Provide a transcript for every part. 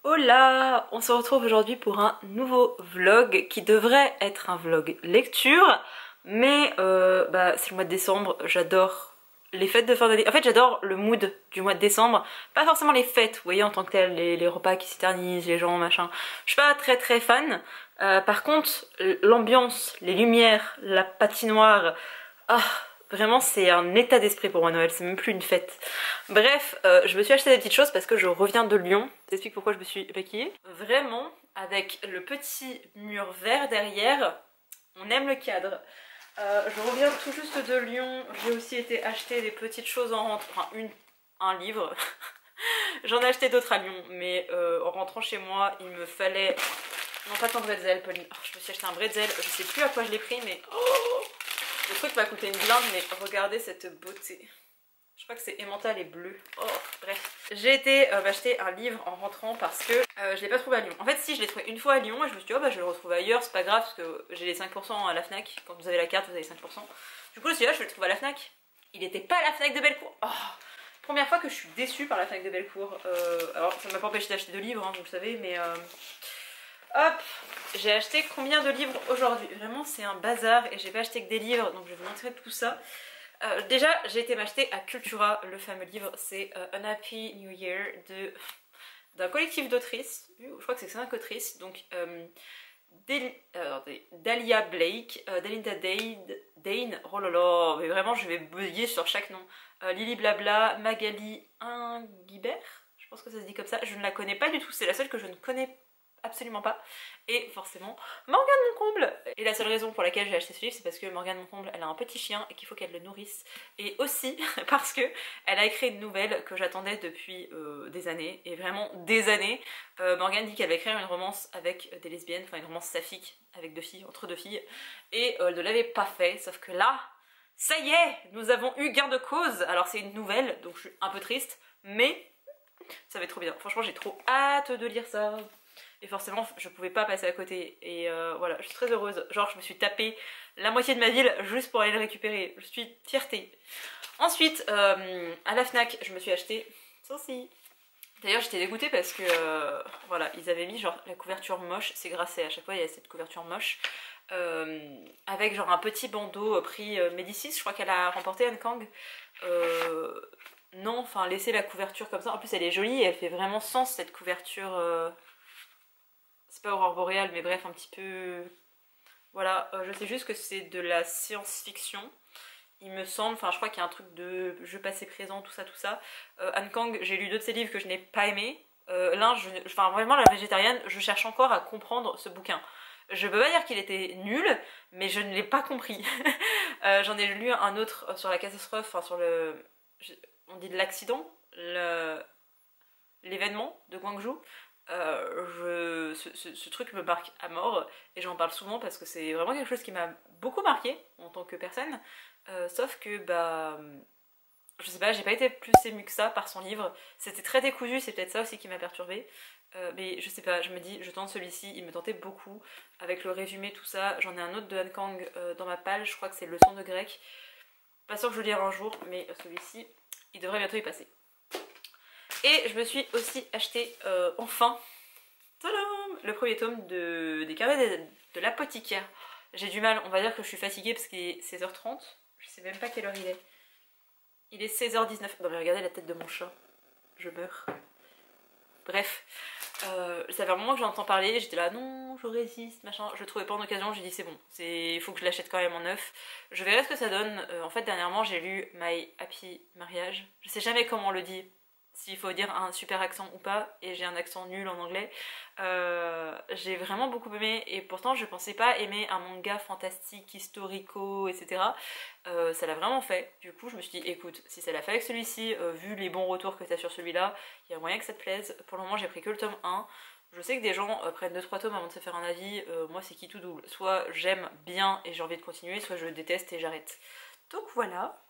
Hola! On se retrouve aujourd'hui pour un nouveau vlog qui devrait être un vlog lecture, mais c'est le mois de décembre, j'adore les fêtes de fin d'année. En fait, j'adore le mood du mois de décembre, pas forcément les fêtes, vous voyez, en tant que tel, les repas qui s'éternisent, les gens, machin. Je suis pas très fan. Par contre, l'ambiance, les lumières, la patinoire, ah, vraiment c'est un état d'esprit pour moi Noël, c'est même plus une fête. Bref, je me suis acheté des petites choses parce que je reviens de Lyon. J'explique pourquoi je me suis maquillée. Vraiment, avec le petit mur vert derrière, on aime le cadre. Je reviens tout juste de Lyon, j'ai aussi été acheter des petites choses en rentrant, enfin un livre. J'en ai acheté d'autres à Lyon, mais en rentrant chez moi, il me fallait... Non, pas tant de bretzel, Pauline. Oh, je me suis acheté un bretzel, je sais plus à quoi je l'ai pris, mais... Oh, le truc m'a coûté une blinde, mais regardez cette beauté. Je crois que c'est emmental et bleu. Oh, bref. J'ai été m'acheter un livre en rentrant parce que je l'ai pas trouvé à Lyon. En fait, si, je l'ai trouvé une fois à Lyon et je me suis dit, oh bah je vais le retrouver ailleurs, c'est pas grave parce que j'ai les 5% à la Fnac. Quand vous avez la carte, vous avez 5%. Du coup, celui-là, je vais le trouver à la Fnac. Il était pas à la Fnac de Bellecour. Oh, première fois que je suis déçue par la Fnac de Bellecour. Alors, ça m'a pas empêché d'acheter de livres, hein, vous le savez, mais... Hop, j'ai acheté combien de livres aujourd'hui? Vraiment, c'est un bazar et j'ai pas acheté que des livres, donc je vais vous montrer tout ça. Déjà, j'ai été m'acheter à Cultura, le fameux livre, c'est Un Happy New Year d'un collectif d'autrices, je crois que c'est 5 autrices, donc Dahlia Blake, Dalinda Dane, oh là là, mais vraiment je vais bugger sur chaque nom, Lily Blabla, Magali Inguibert, je pense que ça se dit comme ça, je ne la connais pas du tout, c'est la seule que je ne connais absolument pas, et forcément Morgane Moncomble. Et la seule raison pour laquelle j'ai acheté ce livre, c'est parce que Morgane Moncomble elle a un petit chien et qu'il faut qu'elle le nourrisse, et aussi parce que elle a écrit une nouvelle que j'attendais depuis des années, et vraiment des années. Morgane dit qu'elle va écrire une romance avec des lesbiennes, enfin une romance saphique avec deux filles, entre deux filles, et elle ne l'avait pas fait, sauf que là, ça y est, nous avons eu gain de cause. Alors c'est une nouvelle, donc je suis un peu triste, mais ça va être trop bien. Franchement j'ai trop hâte de lire ça. Et forcément, je pouvais pas passer à côté. Et voilà, je suis très heureuse. Genre, je me suis tapé la moitié de ma ville juste pour aller le récupérer. Je suis fierté. Ensuite, à la Fnac, je me suis acheté ceci. D'ailleurs, j'étais dégoûtée parce que, voilà, ils avaient mis genre la couverture moche. C'est Grasset, à chaque fois, il y a cette couverture moche. Avec genre un petit bandeau prix Médicis. Je crois qu'elle a remporté Anne Kang. Non, enfin, laisser la couverture comme ça. En plus, elle est jolie et elle fait vraiment sens, cette couverture... C'est pas Aurore Boréale, mais bref, un petit peu... Voilà, je sais juste que c'est de la science-fiction, il me semble. Enfin, je crois qu'il y a un truc de jeu passé-présent, tout ça. Anne Kang, j'ai lu deux de ses livres que je n'ai pas aimés. L'un, enfin, vraiment, La végétarienne, je cherche encore à comprendre ce bouquin. Je peux pas dire qu'il était nul, mais je ne l'ai pas compris. J'en ai lu un autre sur la catastrophe, enfin sur le... On dit de l'accident, l'événement de Guangzhou. Ce truc me marque à mort et j'en parle souvent parce que c'est vraiment quelque chose qui m'a beaucoup marqué en tant que personne, sauf que bah je sais pas, j'ai pas été plus émue que ça par son livre, c'était très décousu, c'est peut-être ça aussi qui m'a perturbée, mais je sais pas, je me dis je tente celui-ci, il me tentait beaucoup avec le résumé, tout ça. J'en ai un autre de Han Kang dans ma palle, je crois que c'est Leçon de grec, pas sûr que je le lirai un jour, mais celui-ci il devrait bientôt y passer. Et je me suis aussi acheté enfin le premier tome des carnets de l'apothicaire. J'ai du mal, on va dire que je suis fatiguée parce qu'il est 16h30. Je sais même pas quelle heure il est. Il est 16h19. Non mais regardez la tête de mon chat. Je meurs. Bref. Ça fait un moment que j'entends parler, j'étais là non, je résiste, machin. Je le trouvais pas en occasion, j'ai dit c'est bon, il faut que je l'achète quand même en neuf. Je verrai ce que ça donne. En fait dernièrement j'ai lu My Happy Marriage. Je sais jamais comment on le dit, s'il faut dire un super accent ou pas, et j'ai un accent nul en anglais. J'ai vraiment beaucoup aimé, et pourtant je pensais pas aimer un manga fantastique, historico, etc. Ça l'a vraiment fait. Du coup je me suis dit écoute, si ça l'a fait avec celui-ci, vu les bons retours que t'as sur celui-là, il y a moyen que ça te plaise. Pour le moment j'ai pris que le tome 1. Je sais que des gens prennent 2-3 tomes avant de se faire un avis, moi c'est qui tout double. Soit j'aime bien et j'ai envie de continuer, soit je déteste et j'arrête. Donc voilà.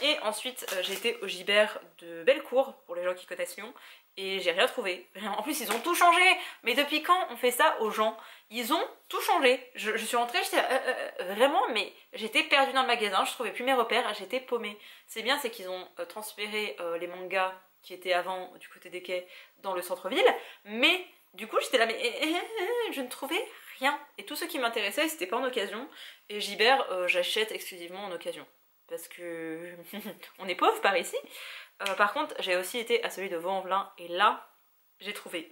Et ensuite j'ai été au Gibert de Bellecour, pour les gens qui connaissent Lyon, et j'ai rien trouvé. En plus ils ont tout changé. Mais depuis quand on fait ça aux gens? Ils ont tout changé. Je suis rentrée, j'étais vraiment, mais j'étais perdue dans le magasin, je trouvais plus mes repères, j'étais paumée. C'est bien, c'est qu'ils ont transféré les mangas qui était avant du côté des quais dans le centre-ville, mais du coup j'étais là mais je ne trouvais rien, et tout ce qui m'intéressait c'était pas en occasion, et Gibert j'achète exclusivement en occasion parce que on est pauvre par ici. Par contre j'ai aussi été à celui de Vaux-en-Velin, et là j'ai trouvé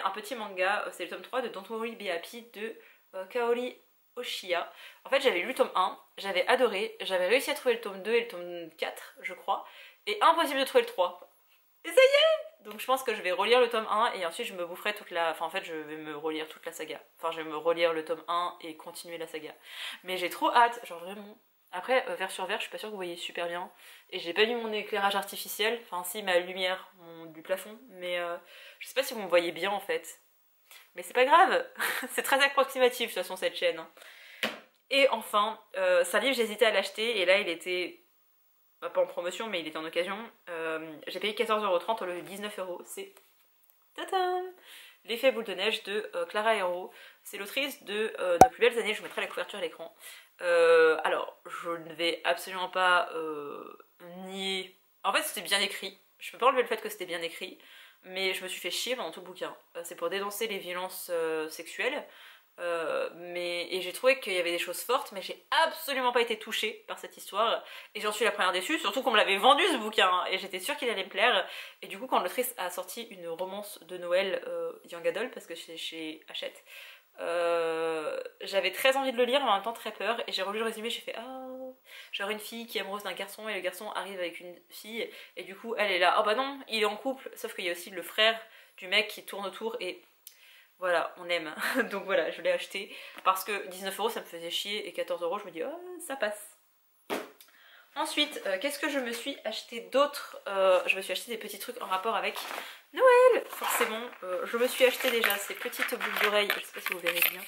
un petit manga, c'est le tome 3 de Don't Worry Be Happy de Kaori Oshiya. En fait j'avais lu le tome 1, j'avais adoré, j'avais réussi à trouver le tome 2 et le tome 4 je crois, et impossible de trouver le 3. Et ça y est! Donc je pense que je vais relire le tome 1 et ensuite je me boufferai toute la... Enfin en fait je vais me relire toute la saga. Enfin je vais me relire le tome 1 et continuer la saga. Mais j'ai trop hâte, genre vraiment. Après, vers sur vers, je suis pas sûre que vous voyez super bien. Et j'ai pas mis mon éclairage artificiel, enfin si, ma lumière du plafond. Mais je sais pas si vous me voyez bien en fait. Mais c'est pas grave, c'est très approximatif de toute façon cette chaîne. Et enfin, c'est un livre, j'hésitais à l'acheter et là il était... pas en promotion mais il était en occasion. J'ai payé 14,30€ au lieu de 19€. C'est... Tadam! L'effet boule de neige de Clara Hero. C'est l'autrice de Nos plus belles années, je vous mettrai la couverture à l'écran. Alors, je ne vais absolument pas nier... En fait c'était bien écrit, je peux pas enlever le fait que c'était bien écrit, mais je me suis fait chier pendant tout le bouquin. C'est pour dénoncer les violences sexuelles. Et j'ai trouvé qu'il y avait des choses fortes, mais j'ai absolument pas été touchée par cette histoire, et j'en suis la première déçue, surtout qu'on me l'avait vendu ce bouquin, hein, et j'étais sûre qu'il allait me plaire. Et du coup quand l'autrice a sorti une romance de Noël Young Adult, parce que c'est chez Hachette, j'avais très envie de le lire mais en même temps très peur, et j'ai relu le résumé, j'ai fait oh, genre une fille qui est amoureuse d'un garçon et le garçon arrive avec une fille, et du coup elle est là, oh bah non, il est en couple, sauf qu'il y a aussi le frère du mec qui tourne autour, et voilà, on aime. Donc voilà, je l'ai acheté parce que 19€ ça me faisait chier, et 14€ je me dis oh ça passe. Ensuite, qu'est-ce que je me suis acheté d'autre? Je me suis acheté des petits trucs en rapport avec Noël, forcément. Je me suis acheté déjà ces petites boucles d'oreilles, je sais pas si vous verrez bien,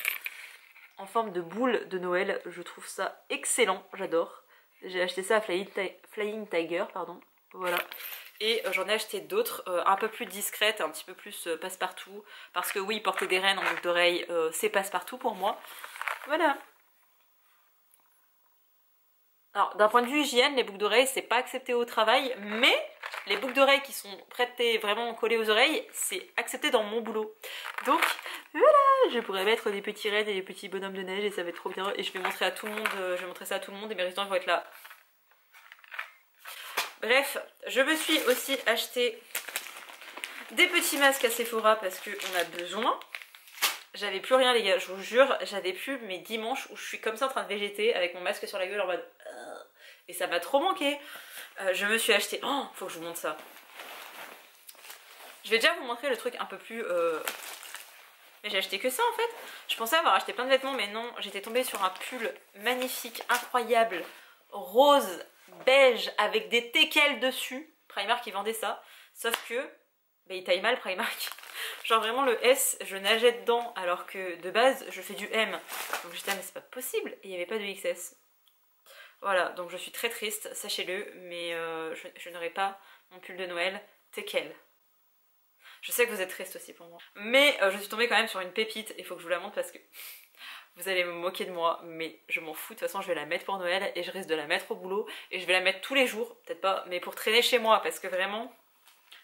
en forme de boule de Noël. Je trouve ça excellent, j'adore. J'ai acheté ça à Flying Tiger, pardon. Voilà. Et j'en ai acheté d'autres un peu plus discrètes, un petit peu plus passe-partout. Parce que oui, porter des rennes en boucle d'oreille, c'est passe-partout pour moi. Voilà. Alors, d'un point de vue hygiène, les boucles d'oreilles, c'est pas accepté au travail, mais les boucles d'oreilles qui sont prêtées vraiment collées aux oreilles, c'est accepté dans mon boulot. Donc, voilà, je pourrais mettre des petits raids et des petits bonhommes de neige et ça va être trop bien. Et je vais montrer à tout le monde, je vais montrer ça à tout le monde et mes résidents vont être là. Bref, je me suis aussi acheté des petits masques à Sephora parce qu'on a besoin. J'avais plus rien les gars, je vous jure, j'avais plus mes dimanches où je suis comme ça en train de végéter avec mon masque sur la gueule en mode... Et ça m'a trop manqué. Je me suis acheté... Oh, faut que je vous montre ça. Je vais déjà vous montrer le truc un peu plus... Mais j'ai acheté que ça en fait. Je pensais avoir acheté plein de vêtements mais non, j'étais tombée sur un pull magnifique, incroyable, rose, beige, avec des teckels dessus. Primark qui vendait ça. Sauf que... bah, il taille mal Primark. Genre vraiment le S, je nageais dedans alors que de base je fais du M. Donc j'étais mais c'est pas possible. Et il n'y avait pas de XS. Voilà, donc je suis très triste, sachez-le, mais je n'aurai pas mon pull de Noël teckel. Je sais que vous êtes triste aussi pour moi. Mais je suis tombée quand même sur une pépite, il faut que je vous la montre parce que vous allez me moquer de moi, mais je m'en fous, de toute façon je vais la mettre pour Noël et je risque de la mettre au boulot et je vais la mettre tous les jours, peut-être pas, mais pour traîner chez moi parce que vraiment,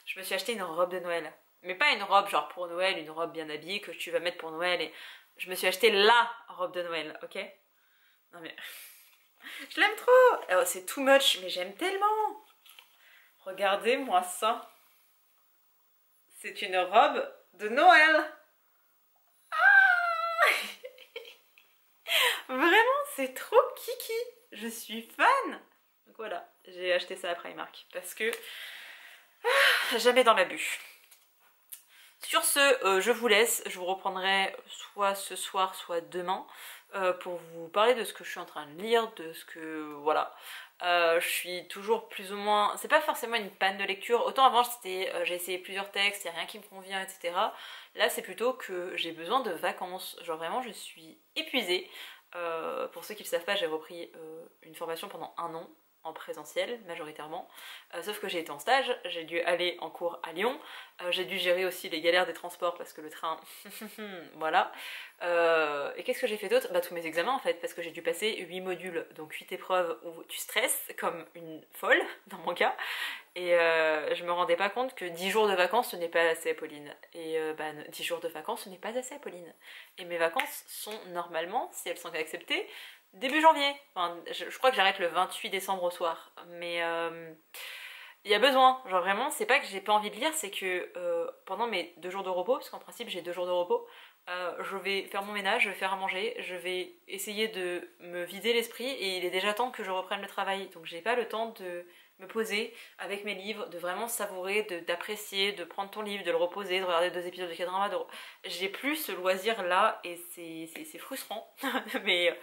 je me suis acheté une robe de Noël. Mais pas une robe genre pour Noël, une robe bien habillée que tu vas mettre pour Noël, et je me suis acheté LA robe de Noël, ok? Non mais... je l'aime trop! C'est too much, mais j'aime tellement! Regardez-moi ça! C'est une robe de Noël! Ah vraiment, c'est trop kiki! Je suis fan! Donc voilà, j'ai acheté ça à Primark parce que... jamais dans l'abus. Sur ce, je vous laisse, je vous reprendrai soit ce soir, soit demain, pour vous parler de ce que je suis en train de lire, de ce que... voilà. Je suis toujours plus ou moins... c'est pas forcément une panne de lecture, autant avant c'était j'ai essayé plusieurs textes, il n'y a rien qui me convient, etc. Là c'est plutôt que j'ai besoin de vacances, genre vraiment je suis épuisée. Pour ceux qui ne le savent pas, j'ai repris une formation pendant 1 an. en présentiel majoritairement, sauf que j'ai été en stage, j'ai dû aller en cours à Lyon, j'ai dû gérer aussi les galères des transports parce que le train, voilà. Et qu'est-ce que j'ai fait d'autre? Bah tous mes examens en fait, parce que j'ai dû passer 8 modules, donc 8 épreuves où tu stresses comme une folle dans mon cas, et je me rendais pas compte que 10 jours de vacances ce n'est pas assez, Pauline. Et 10 jours de vacances ce n'est pas assez, Pauline. Et mes vacances sont normalement, si elles sont acceptées, début janvier. Enfin, je crois que j'arrête le 28 décembre au soir. Mais il y a besoin. Genre vraiment, c'est pas que j'ai pas envie de lire, c'est que pendant mes 2 jours de repos, parce qu'en principe j'ai 2 jours de repos, je vais faire mon ménage, je vais faire à manger, je vais essayer de me vider l'esprit et il est déjà temps que je reprenne le travail. Donc j'ai pas le temps de me poser avec mes livres, de vraiment savourer, d'apprécier, de prendre ton livre, de le reposer, de regarder 2 épisodes de K-drama. J'ai plus ce loisir là et c'est frustrant. Mais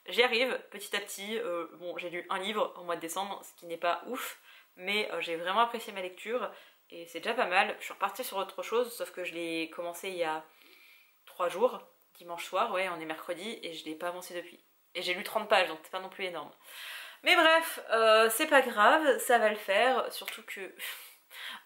j'y arrive petit à petit. Bon, j'ai lu un livre au mois de décembre, ce qui n'est pas ouf, mais j'ai vraiment apprécié ma lecture et c'est déjà pas mal. Je suis repartie sur autre chose, sauf que je l'ai commencé il y a 3 jours, dimanche soir, ouais, on est mercredi, et je l'ai pas avancé depuis. Et j'ai lu 30 pages, donc c'est pas non plus énorme. Mais bref, c'est pas grave, ça va le faire, surtout que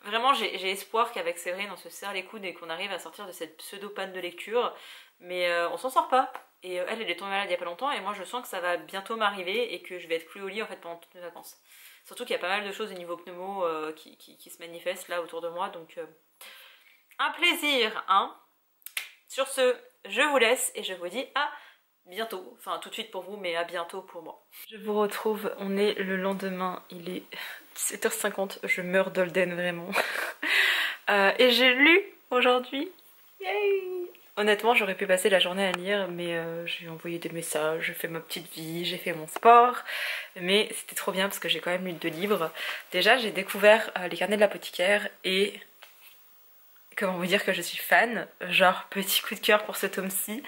vraiment j'ai espoir qu'avec Séverine on se serre les coudes et qu'on arrive à sortir de cette pseudo-panne de lecture, mais on s'en sort pas. Et elle est tombée malade il y a pas longtemps, et moi je sens que ça va bientôt m'arriver et que je vais être clouée au lit en fait pendant toutes mes vacances. Surtout qu'il y a pas mal de choses au niveau pneumo qui se manifestent là autour de moi, donc un plaisir, hein. Sur ce, je vous laisse et je vous dis à bientôt. Enfin, tout de suite pour vous, mais à bientôt pour moi. Je vous retrouve, on est le lendemain, il est 17h50, je meurs d'Holden vraiment. Et j'ai lu aujourd'hui. Yay! Honnêtement, j'aurais pu passer la journée à lire, mais j'ai envoyé des messages, j'ai fait ma petite vie, j'ai fait mon sport. Mais c'était trop bien parce que j'ai quand même lu 2 livres. Déjà, j'ai découvert Les Carnets de l'apothicaire et... comment vous dire que je suis fan, genre petit coup de cœur pour ce tome-ci.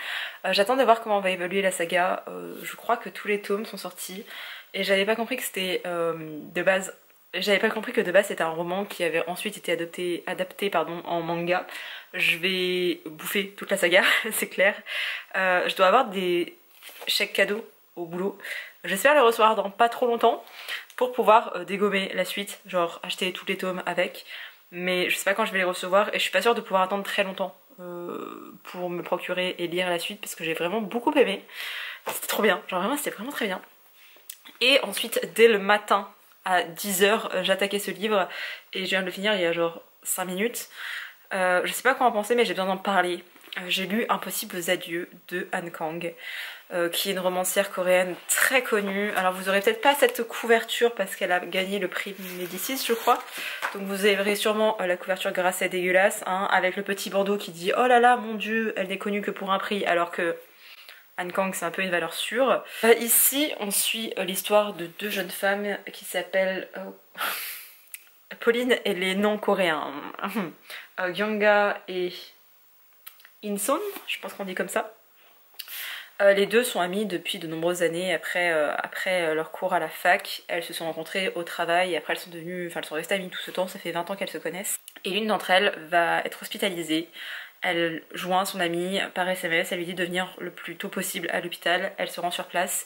J'attends de voir comment on va évoluer la saga, je crois que tous les tomes sont sortis et j'avais pas compris que c'était de base... J'avais pas compris que de base c'était un roman qui avait ensuite été adapté en manga. Je vais bouffer toute la saga, c'est clair. Je dois avoir des chèques cadeaux au boulot. J'espère les recevoir dans pas trop longtemps pour pouvoir dégommer la suite, genre acheter tous les tomes avec. Mais je sais pas quand je vais les recevoir et je suis pas sûre de pouvoir attendre très longtemps pour me procurer et lire la suite parce que j'ai vraiment beaucoup aimé. C'était trop bien, genre vraiment c'était vraiment très bien. Et ensuite dès le matin à 10h j'attaquais ce livre et je viens de le finir il y a genre 5 minutes. Je sais pas quoi en penser mais j'ai besoin d'en parler. J'ai lu Impossibles adieux de Han Kang, qui est une romancière coréenne très connue. Alors vous aurez peut-être pas cette couverture parce qu'elle a gagné le prix Médicis je crois. Donc vous verrez sûrement la couverture grasse et dégueulasse, hein, avec le petit bandeau qui dit oh là là mon dieu elle n'est connue que pour un prix, alors que Han Kang c'est un peu une valeur sûre. Ici on suit l'histoire de 2 jeunes femmes qui s'appellent Pauline et les noms coréens. Gyanga et Inson, je pense qu'on dit comme ça. Les 2 sont amies depuis de nombreuses années après leur cours à la fac. Elles se sont rencontrées au travail et après elles sont restées amies tout ce temps, ça fait 20 ans qu'elles se connaissent. Et l'une d'entre elles va être hospitalisée. Elle joint son amie par SMS, elle lui dit de venir le plus tôt possible à l'hôpital. Elle se rend sur place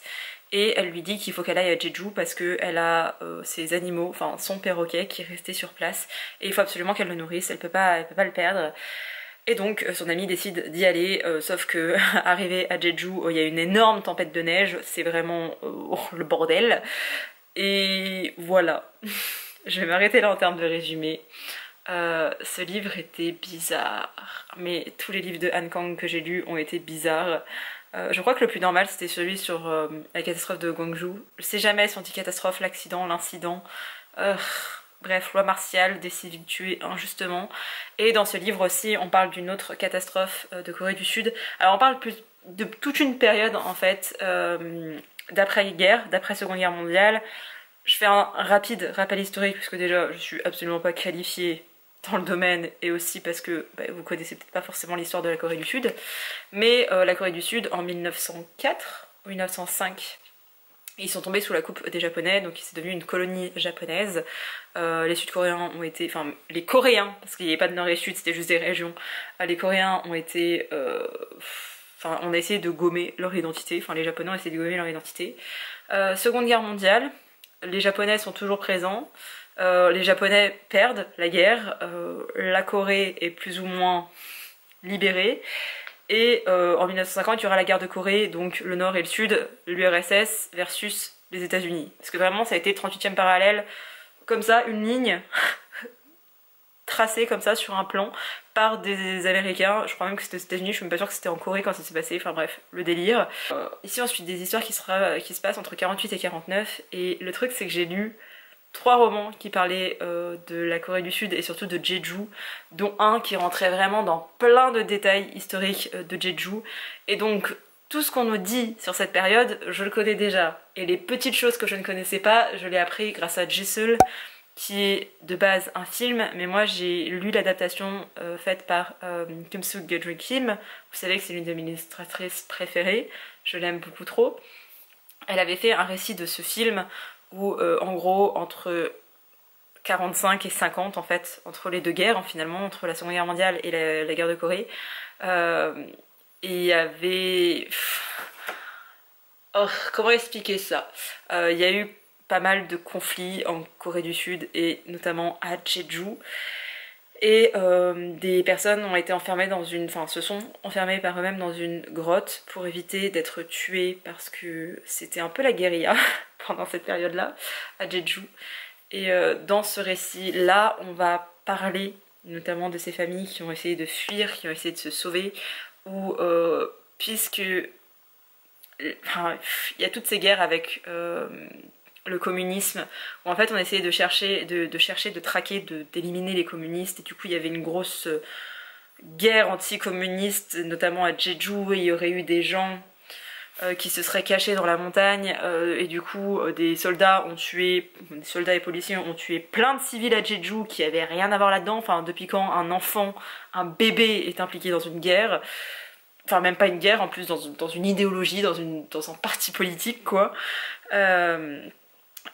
et elle lui dit qu'il faut qu'elle aille à Jeju parce qu'elle a ses animaux, enfin son perroquet qui est resté sur place et il faut absolument qu'elle le nourrisse, elle peut pas le perdre. Et donc son ami décide d'y aller, sauf que arrivé à Jeju, il y a une énorme tempête de neige, c'est vraiment le bordel. Et voilà, je vais m'arrêter là en termes de résumé. Ce livre était bizarre, mais tous les livres de Han Kang que j'ai lus ont été bizarres. Je crois que le plus normal c'était celui sur la catastrophe de Gwangju. Je sais jamais si on dit catastrophe, l'accident, l'incident. Bref, loi martiale, des civils tués injustement. Et dans ce livre aussi, on parle d'une autre catastrophe de Corée du Sud. Alors on parle plus de toute une période en fait, d'après-guerre, d'après-seconde guerre mondiale. Je fais un rapide rappel historique parce que déjà je suis absolument pas qualifiée dans le domaine et aussi parce que vous connaissez peut-être pas forcément l'histoire de la Corée du Sud. Mais la Corée du Sud en 1904 ou 1905... ils sont tombés sous la coupe des Japonais, donc c'est devenu une colonie japonaise. Les Sud-Coréens ont été... Enfin, les Coréens, parce qu'il n'y avait pas de Nord et Sud, c'était juste des régions. Les Coréens ont été... Enfin, on a essayé de gommer leur identité. Enfin, les Japonais ont essayé de gommer leur identité. Seconde Guerre mondiale. les Japonais sont toujours présents, les Japonais perdent la guerre, la Corée est plus ou moins libérée, et en 1950 il y aura la guerre de Corée, donc le Nord et le Sud, l'URSS versus les États-Unis. Parce que vraiment ça a été 38e parallèle, comme ça, une ligne tracée comme ça sur un plan par des Américains. Je crois même que c'était aux États-Unis, je suis même pas sûre que c'était en Corée quand ça s'est passé, enfin bref, le délire. Ici on suit des histoires qui se passent entre 48 et 49, et le truc c'est que j'ai lu 3 romans qui parlaient de la Corée du Sud et surtout de Jeju, dont un qui rentrait vraiment dans plein de détails historiques de Jeju, et donc tout ce qu'on nous dit sur cette période, je le connais déjà, et les petites choses que je ne connaissais pas, je l'ai appris grâce à Jisoo, qui est de base un film, mais moi j'ai lu l'adaptation faite par Kim Soo Kim. Vous savez que c'est l'une de mes illustratrices préférées, je l'aime beaucoup trop. Elle avait fait un récit de ce film où en gros entre 45 et 50 en fait, entre les deux guerres finalement, entre la Seconde Guerre mondiale et la guerre de Corée, et il y avait... Oh, comment expliquer ça? Il y a eu pas mal de conflits en Corée du Sud et notamment à Jeju, et des personnes ont été enfermées dans une... enfin se sont enfermées par eux-mêmes dans une grotte pour éviter d'être tuées, parce que c'était un peu la guérilla pendant cette période-là à Jeju. Et dans ce récit-là, on va parler notamment de ces familles qui ont essayé de fuir, qui ont essayé de se sauver, ou puisque... enfin, il y a toutes ces guerres avec le communisme, où en fait on essayait de chercher, de traquer, d'éliminer les communistes, et du coup il y avait une grosse guerre anti-communiste, notamment à Jeju, et il y aurait eu des gens qui se seraient cachés dans la montagne, et du coup des soldats et policiers ont tué plein de civils à Jeju qui avaient rien à voir là-dedans. Enfin, depuis quand un enfant, un bébé est impliqué dans une guerre? Enfin, même pas une guerre, en plus dans une idéologie, dans un parti politique, quoi.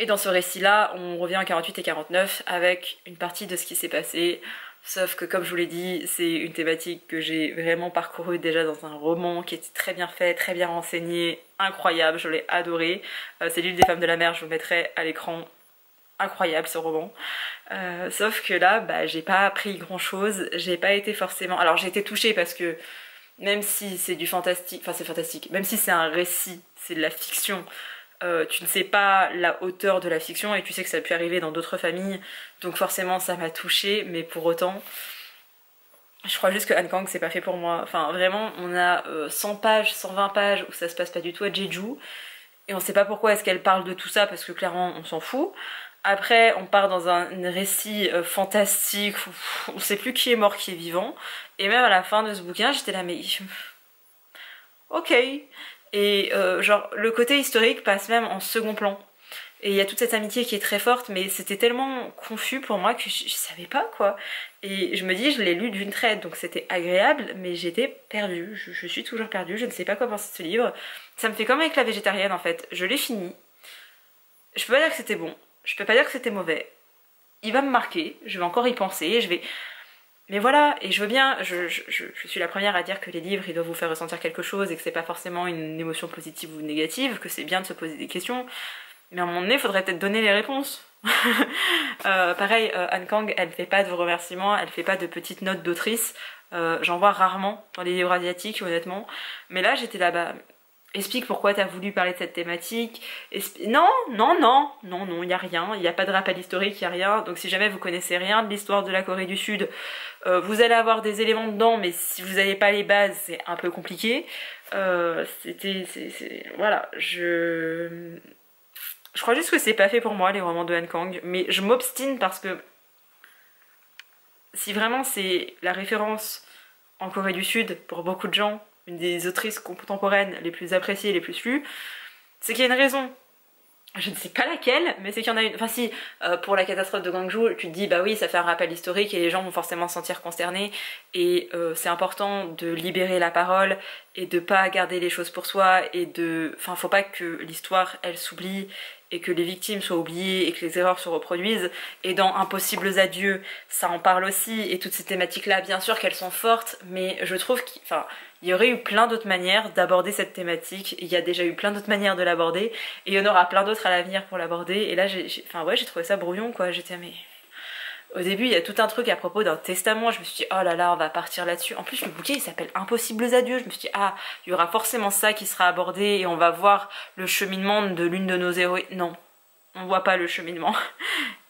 Et dans ce récit-là, on revient en 48 et 49 avec une partie de ce qui s'est passé, sauf que comme je vous l'ai dit, c'est une thématique que j'ai vraiment parcourue déjà dans un roman qui était très bien fait, très bien renseigné, incroyable, je l'ai adoré. C'est l'île des femmes de la mer, je vous le mettrai à l'écran, incroyable ce roman. Sauf que là, bah, j'ai pas appris grand chose, j'ai pas été forcément... Alors j'ai été touchée parce que même si c'est du fantastique, enfin c'est fantastique, même si c'est un récit, c'est de la fiction, tu ne sais pas la hauteur de la fiction et tu sais que ça a pu arriver dans d'autres familles, donc forcément ça m'a touchée, mais pour autant, je crois juste que Han Kang c'est pas fait pour moi. Enfin vraiment, on a 100 pages, 120 pages où ça se passe pas du tout à Jeju, et on sait pas pourquoi est-ce qu'elle parle de tout ça, parce que clairement on s'en fout. Après on part dans un récit fantastique où on sait plus qui est mort, qui est vivant, et même à la fin de ce bouquin j'étais là mais... ok. Et genre le côté historique passe même en second plan. Et il y a toute cette amitié qui est très forte, mais c'était tellement confus pour moi que je savais pas quoi. Et je me dis, je l'ai lu d'une traite, donc c'était agréable, mais j'étais perdue. Je suis toujours perdue, je ne sais pas quoi penser de ce livre. Ça me fait comme avec La Végétarienne en fait. Je l'ai fini. Je peux pas dire que c'était bon. Je peux pas dire que c'était mauvais. Il va me marquer, je vais encore y penser, je vais... Mais voilà, et je veux bien, je suis la première à dire que les livres ils doivent vous faire ressentir quelque chose et que c'est pas forcément une émotion positive ou négative, que c'est bien de se poser des questions, mais à un moment donné il faudrait peut-être donner les réponses. Pareil, Han Kang elle fait pas de remerciements, elle fait pas de petites notes d'autrice, j'en vois rarement dans les livres asiatiques honnêtement, mais là j'étais là-bas. Explique pourquoi t'as voulu parler de cette thématique. Non, il n'y a rien, il n'y a pas de rappel historique, il n'y a rien. Donc si jamais vous connaissez rien de l'histoire de la Corée du Sud, vous allez avoir des éléments dedans, mais si vous n'avez pas les bases, c'est un peu compliqué. Voilà, je crois juste que c'est pas fait pour moi les romans de Han Kang, mais je m'obstine parce que si vraiment c'est la référence en Corée du Sud pour beaucoup de gens, une des autrices contemporaines les plus appréciées et les plus lues, c'est qu'il y a une raison. Je ne sais pas laquelle, mais c'est qu'il y en a une. Enfin si, pour la catastrophe de Gwangju, tu te dis bah oui, ça fait un rappel historique et les gens vont forcément se sentir concernés, et c'est important de libérer la parole et de pas garder les choses pour soi, et de... Enfin faut pas que l'histoire elle s'oublie et que les victimes soient oubliées et que les erreurs se reproduisent. Et dans Impossibles adieux, ça en parle aussi, et toutes ces thématiques-là, bien sûr qu'elles sont fortes, mais je trouve qu'il y aurait eu plein d'autres manières d'aborder cette thématique. Il y a déjà eu plein d'autres manières de l'aborder, et il y en aura plein d'autres à l'avenir pour l'aborder. Et là, j'ai trouvé ça brouillon, quoi. J'étais mais... Au début, il y a tout un truc à propos d'un testament, je me suis dit, oh là là, on va partir là-dessus. En plus, le bouquin, il s'appelle Impossibles adieux. Je me suis dit, ah, il y aura forcément ça qui sera abordé et on va voir le cheminement de l'une de nos héroïnes. Non, on voit pas le cheminement.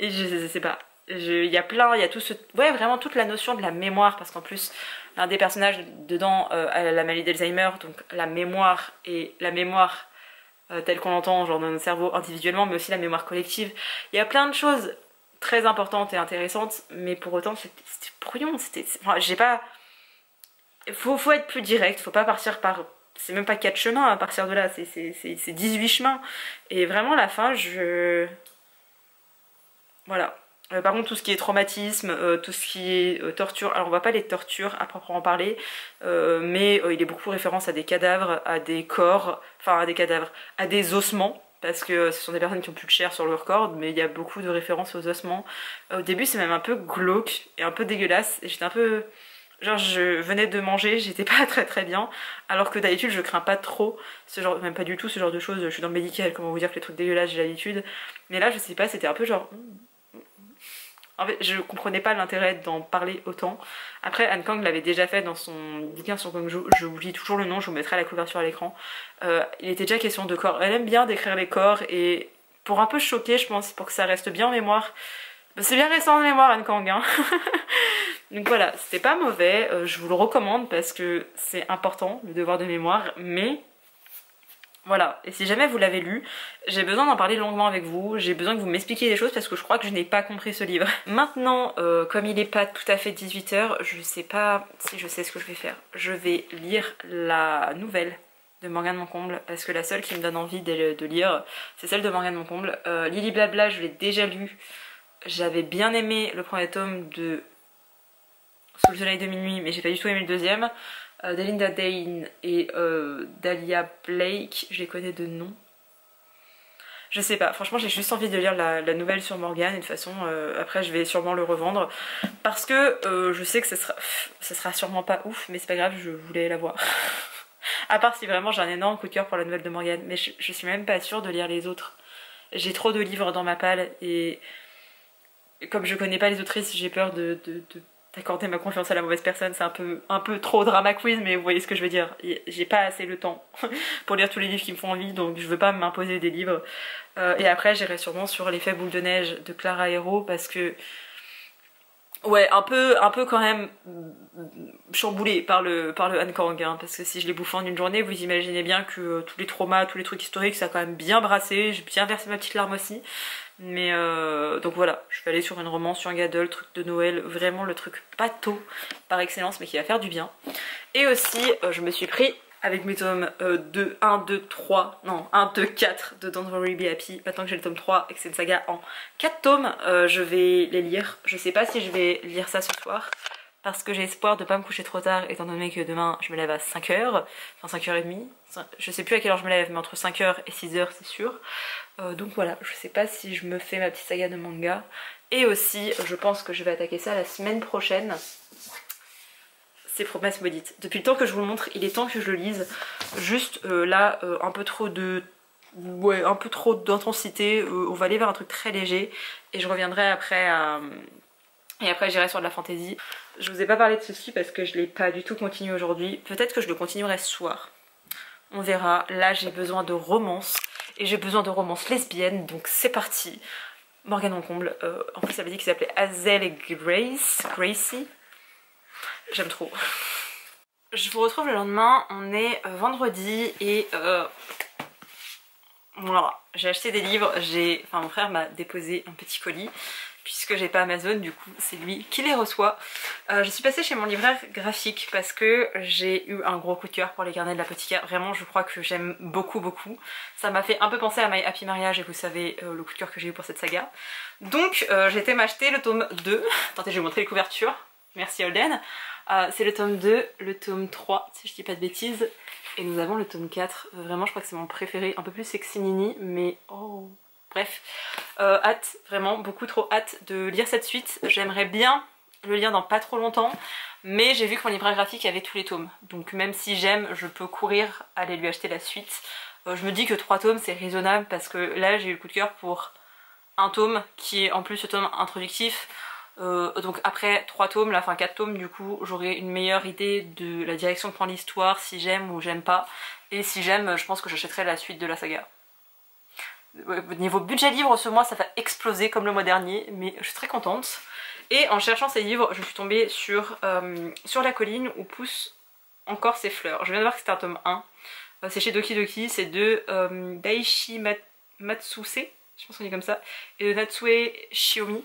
Et je sais pas. Il y a tout ce... Ouais, vraiment toute la notion de la mémoire, parce qu'en plus, l'un des personnages dedans a la maladie d'Alzheimer, donc la mémoire et la mémoire telle qu'on l'entend, genre dans notre cerveau individuellement, mais aussi la mémoire collective. Il y a plein de choses très importante et intéressante, mais pour autant c'était brouillon, j'ai pas... Faut être plus direct, faut pas partir par... C'est même pas 4 chemins à partir de là, c'est 18 chemins. Et vraiment la fin, voilà. Par contre tout ce qui est traumatisme, tout ce qui est torture, alors on voit pas les tortures à proprement parler, mais il est beaucoup référence à des cadavres, à des corps, enfin à des cadavres, à des ossements, parce que ce sont des personnes qui ont plus de chair sur leur corps, mais il y a beaucoup de références aux ossements. Au début c'est même un peu glauque et un peu dégueulasse, et j'étais un peu... Genre je venais de manger, j'étais pas très bien, alors que d'habitude je crains pas trop ce genre, même pas du tout ce genre de choses, je suis dans le médical, comment vous dire que les trucs dégueulasses j'ai l'habitude, mais là je sais pas, c'était un peu genre... En fait, je comprenais pas l'intérêt d'en parler autant. Après, Han Kang l'avait déjà fait dans son bouquin sur Kung Fu, je vous lis toujours le nom, je vous mettrai la couverture à l'écran. Il était déjà question de corps. Elle aime bien décrire les corps, et pour un peu choquer, je pense, pour que ça reste bien en mémoire. C'est bien récent en mémoire, Han Kang, hein. Donc voilà, c'était pas mauvais, je vous le recommande parce que c'est important, le devoir de mémoire, mais... Voilà, et si jamais vous l'avez lu, j'ai besoin d'en parler longuement avec vous, j'ai besoin que vous m'expliquiez des choses parce que je crois que je n'ai pas compris ce livre. Maintenant, comme il n'est pas tout à fait 18 h, je sais pas si je sais ce que je vais faire. Je vais lire la nouvelle de Morgane Moncomble, parce que la seule qui me donne envie de lire, c'est celle de Morgane Moncomble. Lily Blabla, je l'ai déjà lu, j'avais bien aimé le premier tome de Sous le soleil de minuit, mais j'ai pas du tout aimé le deuxième. Delinda Dane et Dahlia Blake, je les connais de nom. Je sais pas, franchement j'ai juste envie de lire la nouvelle sur Morgane, et de toute façon après je vais sûrement le revendre. Parce que je sais que ça sera sûrement pas ouf, mais c'est pas grave, je voulais la voir. À part si vraiment j'ai un énorme coup de cœur pour la nouvelle de Morgane, mais je suis même pas sûre de lire les autres. J'ai trop de livres dans ma palle, et comme je connais pas les autrices, j'ai peur d'accorder ma confiance à la mauvaise personne. C'est un peu trop drama quiz, mais vous voyez ce que je veux dire. J'ai pas assez le temps pour lire tous les livres qui me font envie, donc je veux pas m'imposer des livres. Et après j'irai sûrement sur L'effet boule de neige de Clara Hero, parce que... Ouais, un peu quand même chamboulé par le Han Kang, hein, parce que si je les bouffe en une journée, vous imaginez bien que tous les traumas, tous les trucs historiques, ça a quand même bien brassé, j'ai bien versé ma petite larme aussi. Mais donc voilà, je vais aller sur une romance, sur un gadol, truc de Noël, vraiment le truc bateau par excellence, mais qui va faire du bien. Et aussi, je me suis pris avec mes tomes 2, 1, 2, 3, non, 1, 2, 4 de Don't Worry Be Happy. Maintenant que j'ai le tome 3 et que c'est une saga en 4 tomes, je vais les lire. Je sais pas si je vais lire ça ce soir, parce que j'ai espoir de pas me coucher trop tard, étant donné que demain je me lève à 5 h, enfin 5 h 30. Je sais plus à quelle heure je me lève, mais entre 5 h et 6 h c'est sûr. Donc voilà, je sais pas si je me fais ma petite saga de manga. Et aussi, je pense que je vais attaquer ça la semaine prochaine. C'est Promesse maudite. Depuis le temps que je vous le montre, il est temps que je le lise. Juste là, un peu trop de... Ouais, un peu trop d'intensité. On va aller vers un truc très léger. Et je reviendrai après à... Et après j'irai sur de la fantasy. Je vous ai pas parlé de ceci parce que je l'ai pas du tout continué aujourd'hui. Peut-être que je le continuerai ce soir. On verra. Là j'ai besoin de romance. Et j'ai besoin de romance lesbienne. Donc c'est parti. Morgane Moncomble. En plus ça avait dit qu'il s'appelait Hazel et Gracie. J'aime trop. Je vous retrouve le lendemain, on est vendredi et voilà, j'ai acheté des livres, enfin mon frère m'a déposé un petit colis puisque j'ai pas Amazon, du coup c'est lui qui les reçoit. Je suis passée chez mon libraire graphique parce que j'ai eu un gros coup de cœur pour les carnets de l'apothicaire. Vraiment je crois que j'aime beaucoup. Ça m'a fait un peu penser à My Happy Mariage, et vous savez le coup de cœur que j'ai eu pour cette saga. Donc j'ai été m'acheter le tome 2, attendez je vais vous montrer les couvertures, merci Holden. C'est le tome 2, le tome 3 si je dis pas de bêtises, et nous avons le tome 4, vraiment je crois que c'est mon préféré, un peu plus sexy nini, mais oh Bref, hâte, vraiment beaucoup trop hâte de lire cette suite. J'aimerais bien le lire dans pas trop longtemps, mais j'ai vu que mon libraire graphique avait tous les tomes. Donc même si j'aime, je peux courir aller lui acheter la suite. Je me dis que 3 tomes c'est raisonnable parce que là j'ai eu le coup de cœur pour un tome qui est en plus ce tome introductif. Donc après 3 tomes, là, enfin 4 tomes du coup, j'aurai une meilleure idée de la direction que prend l'histoire, si j'aime ou j'aime pas. Et si j'aime, je pense que j'achèterai la suite de la saga. Niveau budget livre, ce mois ça va exploser comme le mois dernier, mais je suis très contente. Et en cherchant ces livres, je suis tombée sur la colline où poussent encore ces fleurs. Je viens de voir que c'était un tome 1. C'est chez Doki Doki, c'est de Daishi Matsuse, je pense qu'on dit comme ça, et de Natsue Shiomi.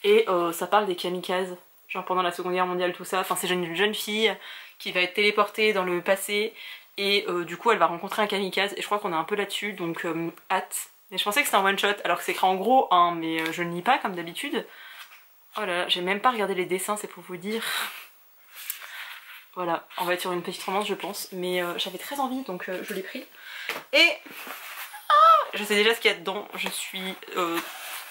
Et ça parle des kamikazes, genre pendant la Seconde Guerre mondiale, tout ça. Enfin, c'est une jeune fille qui va être téléportée dans le passé. Et du coup elle va rencontrer un kamikaze et je crois qu'on est un peu là-dessus, donc hâte. Et je pensais que c'était un one shot alors que c'est écrit en gros, hein, mais je ne lis pas comme d'habitude. Oh là là, j'ai même pas regardé les dessins, c'est pour vous dire. Voilà, on va être sur une petite romance je pense, mais j'avais très envie donc je l'ai pris. Et je sais déjà ce qu'il y a dedans, je suis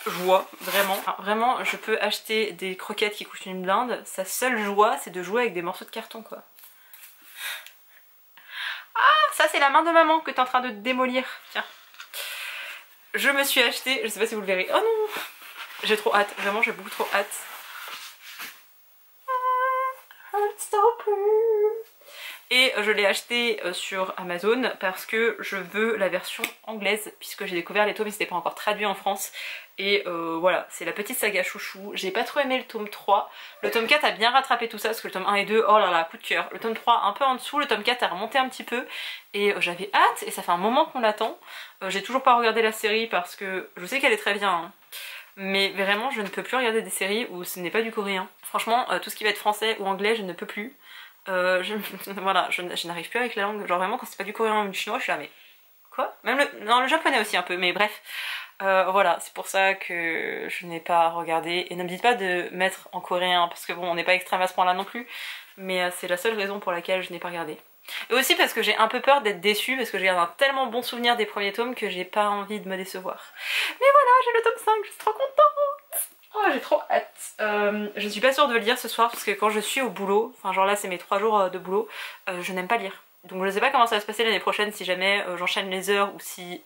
joie, vraiment. Alors, vraiment, je peux acheter des croquettes qui coûtent une blinde, sa seule joie c'est de jouer avec des morceaux de carton quoi. Ça c'est la main de maman que t'es en train de démolir. Tiens. Je me suis acheté, je sais pas si vous le verrez. Oh non. J'ai trop hâte, vraiment j'ai beaucoup trop hâte. Et je l'ai acheté sur Amazon parce que je veux la version anglaise puisque j'ai découvert les tomes et c'était pas encore traduit en France. Et voilà, c'est la petite saga chouchou. J'ai pas trop aimé le tome 3. Le tome 4 a bien rattrapé tout ça parce que le tome 1 et 2, oh là là, coup de cœur. Le tome 3 un peu en dessous, le tome 4 a remonté un petit peu. Et j'avais hâte et ça fait un moment qu'on l'attend. J'ai toujours pas regardé la série parce que je sais qu'elle est très bien. Hein. Mais vraiment je ne peux plus regarder des séries où ce n'est pas du coréen. Franchement, tout ce qui va être français ou anglais, je ne peux plus. Voilà, je n'arrive plus avec la langue. Genre vraiment quand c'est pas du coréen ou du chinois, je suis là mais... Quoi? Même le japonais aussi un peu, mais bref. Voilà, c'est pour ça que je n'ai pas regardé. Et ne me dites pas de mettre en coréen, parce que bon, on n'est pas extrême à ce point là non plus. Mais c'est la seule raison pour laquelle je n'ai pas regardé. Et aussi parce que j'ai un peu peur d'être déçue, parce que j'ai un tellement bon souvenir des premiers tomes que j'ai pas envie de me décevoir. Mais voilà, j'ai le tome 5, je suis trop contente. Oh, j'ai trop hâte. Je suis pas sûre de le lire ce soir, parce que quand je suis au boulot, enfin genre là c'est mes 3 jours de boulot, je n'aime pas lire. Donc je sais pas comment ça va se passer l'année prochaine si jamais j'enchaîne les heures ou si...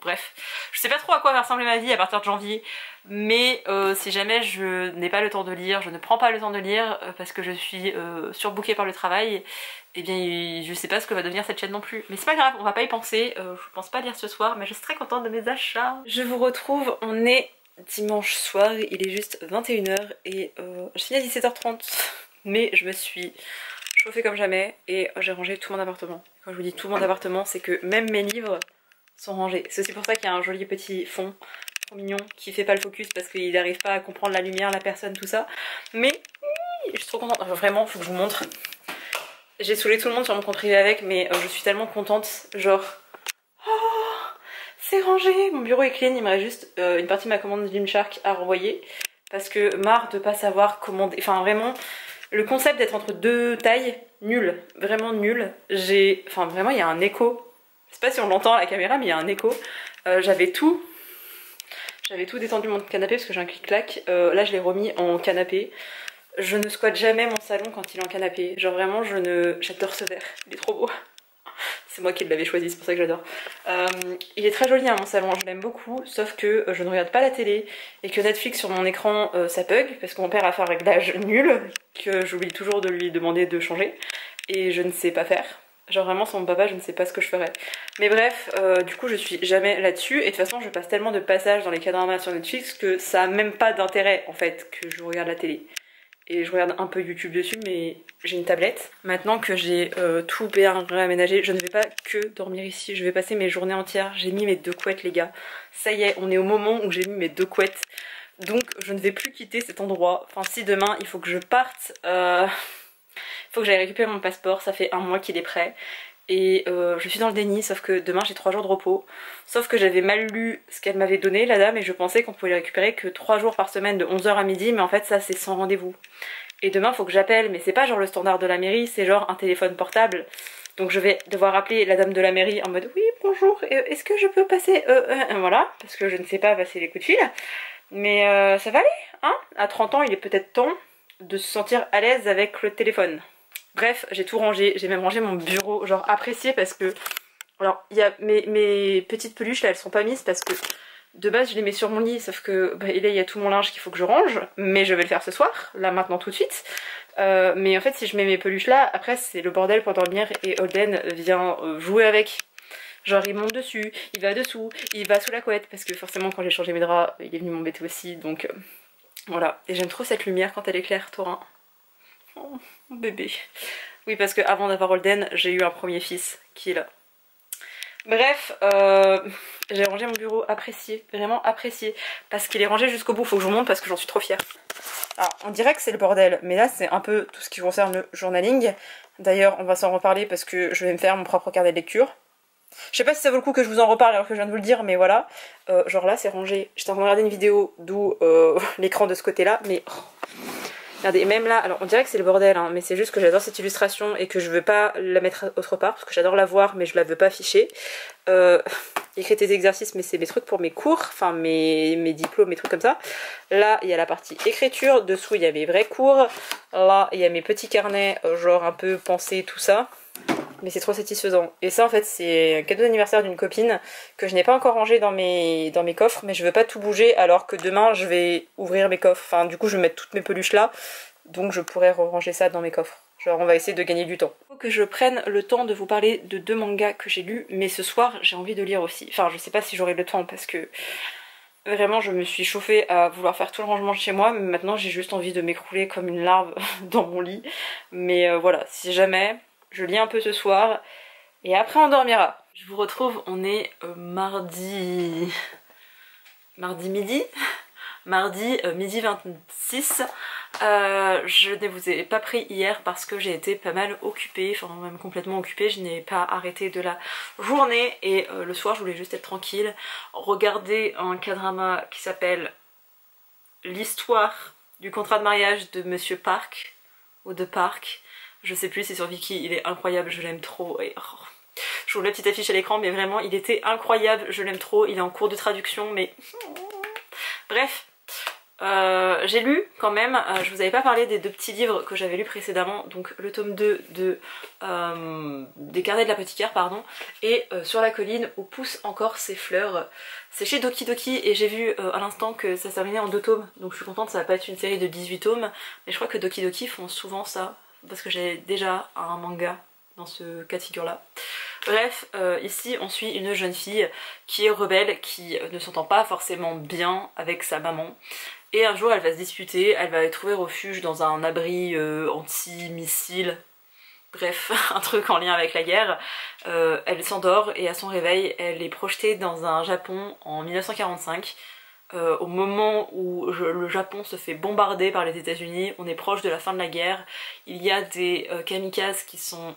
bref. Je sais pas trop à quoi va ressembler ma vie à partir de janvier. Mais si jamais je n'ai pas le temps de lire, je ne prends pas le temps de lire parce que je suis surbookée par le travail, et bien je sais pas ce que va devenir cette chaîne non plus. Mais c'est pas grave, on va pas y penser. Je pense pas lire ce soir, mais je suis très contente de mes achats. Je vous retrouve, on est dimanche soir, il est juste 21 h et je finis à 17 h 30. Mais je me suis... chauffée comme jamais et j'ai rangé tout mon appartement. Quand je vous dis tout mon appartement, c'est que même mes livres sont rangés. C'est aussi pour ça qu'il y a un joli petit fond trop mignon qui fait pas le focus parce qu'il n'arrive pas à comprendre la lumière, la personne, tout ça. Mais je suis trop contente. Enfin, vraiment, faut que je vous montre. J'ai saoulé tout le monde sur mon compte privé avec, mais je suis tellement contente. Genre, oh, c'est rangé. Mon bureau est clean. Il me reste juste une partie de ma commande Gymshark à renvoyer parce que marre de pas savoir commander. Enfin, vraiment. Le concept d'être entre 2 tailles, nul, vraiment nul. Enfin vraiment il y a un écho. Je sais pas si on l'entend à la caméra mais il y a un écho. J'avais tout détendu mon canapé parce que j'ai un clic-clac. Là je l'ai remis en canapé. Je ne squatte jamais mon salon quand il est en canapé. Genre vraiment j'adore ce verre, il est trop beau. C'est moi qui l'avais choisi, c'est pour ça que j'adore. Il est très joli hein, mon salon, je l'aime beaucoup, sauf que je ne regarde pas la télé et que Netflix sur mon écran ça bug parce que mon père a fait un réglage nul que j'oublie toujours de lui demander de changer et je ne sais pas faire. Genre vraiment sans mon papa je ne sais pas ce que je ferais. Mais bref, du coup je suis jamais là-dessus et de toute façon je passe tellement de passages dans les K-dramas sur Netflix que ça a même pas d'intérêt en fait que je regarde la télé. Et je regarde un peu YouTube dessus mais j'ai une tablette. Maintenant que j'ai tout bien réaménagé, je ne vais pas que dormir ici, je vais passer mes journées entières. J'ai mis mes 2 couettes les gars. Ça y est, on est au moment où j'ai mis mes 2 couettes. Donc je ne vais plus quitter cet endroit. Enfin si demain il faut que je parte, il faut que j'aille récupérer mon passeport, ça fait 1 mois qu'il est prêt. Et je suis dans le déni, sauf que demain j'ai 3 jours de repos. Sauf que j'avais mal lu ce qu'elle m'avait donné la dame et je pensais qu'on pouvait les récupérer que 3 jours par semaine de 11 h à midi, mais en fait ça c'est sans rendez-vous. Et demain faut que j'appelle, mais c'est pas genre le standard de la mairie, c'est genre un téléphone portable. Donc je vais devoir appeler la dame de la mairie en mode oui bonjour, est-ce que je peux passer voilà, parce que je ne sais pas passer les coups de fil. Mais ça va aller, hein. À 30 ans, il est peut-être temps de se sentir à l'aise avec le téléphone. Bref, j'ai tout rangé, j'ai même rangé mon bureau, genre apprécié parce que... Alors, il y a mes petites peluches là, elles sont pas mises parce que de base je les mets sur mon lit, sauf que bah, et là il y a tout mon linge qu'il faut que je range, mais je vais le faire ce soir, là maintenant tout de suite. Mais en fait si je mets mes peluches là, après c'est le bordel pour dormir et Holden vient jouer avec. Genre il monte dessus, il va dessous, il va sous la couette, parce que forcément quand j'ai changé mes draps, il est venu m'embêter aussi, donc voilà. Et j'aime trop cette lumière quand elle éclaire Thorin. Oh, mon bébé. Oui parce que avant d'avoir Holden, j'ai eu un premier fils qui est là. Bref, j'ai rangé mon bureau, apprécié, vraiment apprécié, parce qu'il est rangé jusqu'au bout, faut que je vous montre parce que j'en suis trop fière. Alors, on dirait que c'est le bordel, mais là c'est un peu tout ce qui concerne le journaling. D'ailleurs, on va s'en reparler parce que je vais me faire mon propre carnet de lecture. Je sais pas si ça vaut le coup que je vous en reparle alors que je viens de vous le dire, mais voilà. Genre là, c'est rangé. J'étais en train de regarder une vidéo d'où l'écran de ce côté-là, mais... Oh. Regardez, même là, alors on dirait que c'est le bordel, hein, mais c'est juste que j'adore cette illustration et que je veux pas la mettre autre part, parce que j'adore la voir, mais je la veux pas afficher. Écrire des exercices, mais c'est mes trucs pour mes cours, enfin mes diplômes, mes trucs comme ça. Là, il y a la partie écriture, dessous il y a mes vrais cours. Là, il y a mes petits carnets, genre un peu pensés, tout ça. Mais c'est trop satisfaisant. Et ça en fait c'est un cadeau d'anniversaire d'une copine que je n'ai pas encore rangé dans mes coffres, mais je veux pas tout bouger alors que demain je vais ouvrir mes coffres. Enfin du coup je vais mettre toutes mes peluches là, donc je pourrais ranger ça dans mes coffres. Genre on va essayer de gagner du temps. Il faut que je prenne le temps de vous parler de 2 mangas que j'ai lus, mais ce soir j'ai envie de lire aussi. Enfin je sais pas si j'aurai le temps parce que vraiment je me suis chauffée à vouloir faire tout le rangement de chez moi, mais maintenant j'ai juste envie de m'écrouler comme une larve dans mon lit. Mais voilà, si jamais... Je lis un peu ce soir et après on dormira. Je vous retrouve, on est mardi midi. Mardi midi 26. Je ne vous ai pas pris hier parce que j'ai été pas mal occupée, enfin même complètement occupée, je n'ai pas arrêté de la journée et le soir je voulais juste être tranquille, regarder un K-drama qui s'appelle L'histoire du contrat de mariage de Monsieur Park ou de Park. Je sais plus, c'est sur Viki, il est incroyable, je l'aime trop. Et, oh, je vous mets la petite affiche à l'écran, mais vraiment, il était incroyable, je l'aime trop. Il est en cours de traduction, mais... Bref, j'ai lu quand même, je vous avais pas parlé des 2 petits livres que j'avais lus précédemment, donc le tome 2 des carnets de l'apothicaire, pardon, et Sur la colline où poussent encore ces fleurs. C'est chez Doki Doki et j'ai vu à l'instant que ça se terminait en 2 tomes, donc je suis contente, ça va pas être une série de 18 tomes, mais je crois que Doki Doki font souvent ça. Parce que j'ai déjà un manga dans ce cas de figure là. Bref, ici on suit une jeune fille qui est rebelle, qui ne s'entend pas forcément bien avec sa maman. Et un jour elle va se disputer, elle va trouver refuge dans un abri anti-missile. Bref, un truc en lien avec la guerre. Elle s'endort et à son réveil elle est projetée dans un Japon en 1945. Au moment où le Japon se fait bombarder par les États-Unis, on est proche de la fin de la guerre, il y a des kamikazes qui sont